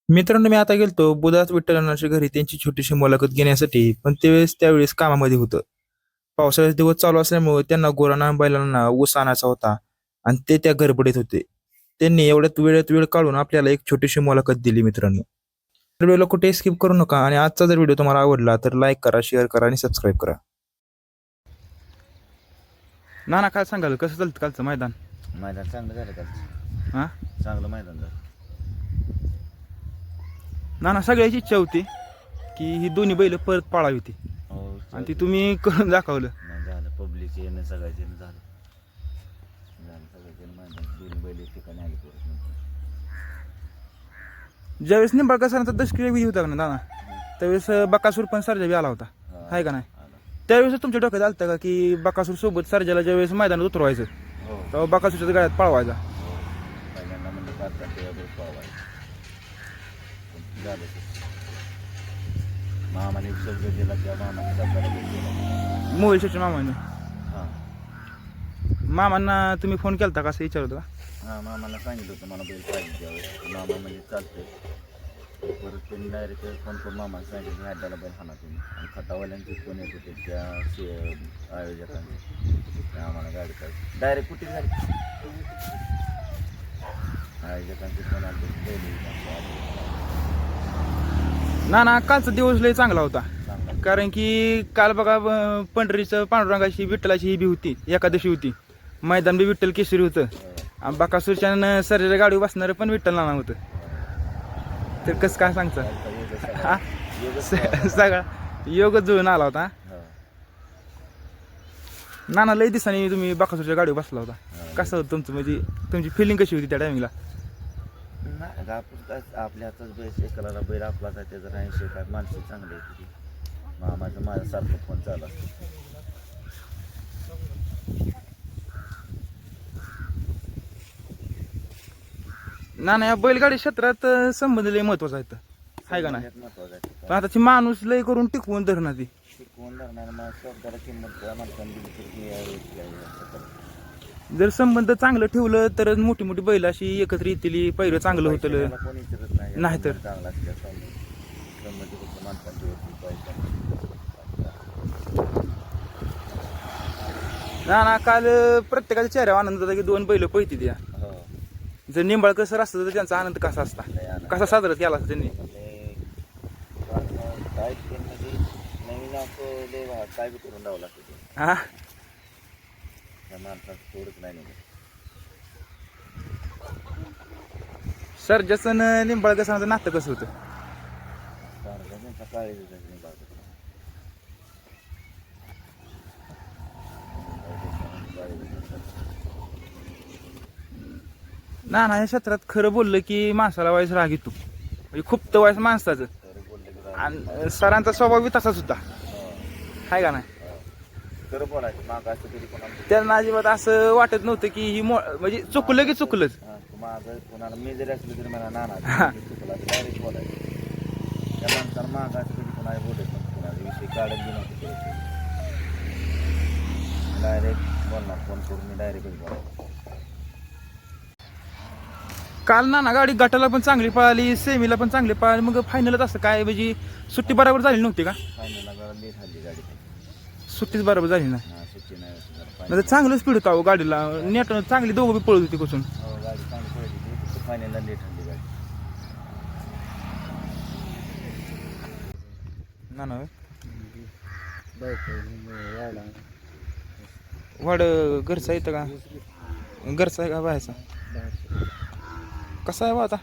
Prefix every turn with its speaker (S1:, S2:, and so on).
S1: मित्रांनो, मी आता गेलतो बुधाच विठ्ठलनाच्या घरी त्यांची छोटीशी मुलाखत घेण्यासाठी, पण त्यावेळेस कामामध्ये होतं. पावसाळ्याचे दिवस चालू असल्यामुळे त्यांना गुरांना बैलांना ऊस आणायचा होता आणि ते त्या गडबडीत होते. त्यांनी एवढ्यात वेळेत वेळ काढून आपल्याला एक छोटीशी मुलाखत दिली मित्रांनो. तर व्हिडिओला कुठे स्किप करू नका आणि आजचा जर व्हिडिओ तुम्हाला आवडला तर लाईक करा, शेअर करा आणि सबस्क्राईब करा. ना काय सांगाल, कसं चालतं कालचं मैदान?
S2: मैदान चांगलं झालं कालचं.
S1: हा
S2: चांगलं मैदान झालं.
S1: ना सगळ्याची इच्छा होती की ही दोन्ही बैल परत पाळावी ती,
S2: हो
S1: आणि ती तुम्ही करून दाखवलं.
S2: नाही झालं. पब्लिक येणं सगळ्याचे येणं झालं. सगळ्याचे मैदान दोन बैल एक ठिकाणी आले परत नंतर.
S1: ज्यावेळेस निंबाळकर सरांचा दशक्रिया विधी होता ना दादा, त्यावेळेस बकासूर पण सर्जा बी आला होता, आहे का नाही?
S2: आला.
S1: त्यावेळेस तुमच्या डोक्यात आलं होतं का की बकासूर सोबत सर्जाला ज्यावेळेस मैदानात उतरवायचं
S2: हो
S1: तेव्हा बकासूरच्या गळ्यात पळवायचा?
S2: हो. पहिल्यांदा म्हणजे करतात त्यावेळेस पावायचं झालं ते. मामाने शब्द दिला त्या मामाने शब्दाला भेट दिला.
S1: मोहिशेच्या मामाने.
S2: हां
S1: मामांना तुम्ही फोन केला का असं विचारत का?
S2: हां मामाला सांगितलं होतं मला बैल पाहिजे त्यावेळेस. मामा म्हणजे चालतंय. परत त्यांनी डायरेक्ट फोन करून मामाला सांगितलं की हॅड्डाला बैल हाणा तुम्ही. आणि खटावाल्यांचे फोन येत होते त्या आयोजकांचे, त्या आम्हाला गाडी पाहिजे डायरेक्ट कुठे झाली. आयोजकांचे फोन आले
S1: ना कालचा दिवस लय चांगला होता,
S2: चांगला.
S1: कारण की काल बघा पंढरीचं पांडुरंगाची विठ्ठलाची ही बी होती, एकादशी होती, मैदान बी विठ्ठल केसरी होतं, आणि बकासूरच्या सर्जाच्या गाडी बसणारं पण विठ्ठल नाना होतं. तर कसं काय सांगतं? हा सगळा योग जुळून आला होता. नाना लय दिवसांनी तुम्ही बकासूरच्या गाडीवर बसला होता, कसं होतं तुमचं, म्हणजे तुमची फिलिंग कशी होती त्या टायमिंगला?
S2: नाही आपण काय आपल्या हातात बैल एकाला बैल आपलाच आहे त्याचं नाही काय माणसं चांगली आहे ती. मामाचं माझ्यासारखं फोन चालू असतं.
S1: ना या बैलगाडी क्षेत्रात संबंध लय महत्वाचा आहे, आहे का नाही?
S2: महत्वाचं आहे.
S1: पण आताची माणूस लय करून टिकवून धरणार ती.
S2: कोण धरणार मग शब्दाला किंमत माणसांनी दिली तर हे आहे, ते आहे, असं करायचं.
S1: जर संबंध चांगलं ठेवलं तरच मोठी मोठी बैल अशी एकत्र येतील, पहिलं चांगलं होतं.
S2: पैशाला कोणी विचारत नाही.
S1: नाही तर.
S2: चांगला असल्या संबंध फक्त माणसांची होती पैसा.
S1: ना काल प्रत्येकाच्या चेहऱ्यावर आनंद होता की दोन बैल पळती द्या.
S2: हो
S1: जर निंबाळकर सर असतं तर त्यांचा आनंद कसा असता,
S2: लय आनंद.
S1: कसा साजरा केला असता त्यांनी?
S2: काय त्यांनी नवीन असं लय काय बी करून लावला असतं ते.
S1: हा
S2: त्या माणसाचं थोडंच नाही निघत.
S1: सर्जाचं निंबाळकर सरांचं नातं कसं होतं?
S2: त्यांचा काळजी नाही बाळगत.
S1: ना या क्षेत्रात खरं बोललं की माणसाला वाईस राग येतो, म्हणजे खूप तर वाईस माणसाचं.
S2: खरं बोललं की
S1: आणि सरांचा स्वभाव बी तसाच होता, आहे का नाही?
S2: खरं बोलायचं मागं असं कधी कोणाला
S1: त्यांना अजिबात असं वाटत नव्हतं की ही म्हणजे चुकलं की चुकलंच.
S2: माझं कोणाला मी जरी असलं तरी मला नाना
S1: हा.
S2: चुकला तर डायरेक्ट बोलायचं. त्या माणसाला मागं असं कधी कोणाला बोलत नव्हतं, कोणाला विषय काढत बी नव्हतं. डायरेक्ट बोलणार, फोन करून मी डायरेक्टच बोलायचं.
S1: काल ना गाडी गटाला पण चांगली पळाली, सेमीला पण चांगली पळाली, मग फायनलच असं काय म्हणजे सुट्टी बरोबर झाली नव्हती का?
S2: फायनलला जरा लेट हल्ली गाडी.
S1: सुट्टीच बरोबर झाली ना?
S2: हा सुट्टी नाही होती जरा
S1: नाही तर चांगलं स्पीड होता गाडीला, नेट चांगली दोघं बी पळत होती कुसून.
S2: हो गाडी चांगली पळत होती, फक्त फायनलला लेट हल्ली गाडी.
S1: ना ना वाड घरचा येतं का? घरचा आहे का बाहेरचा? कसा आहे बा आता?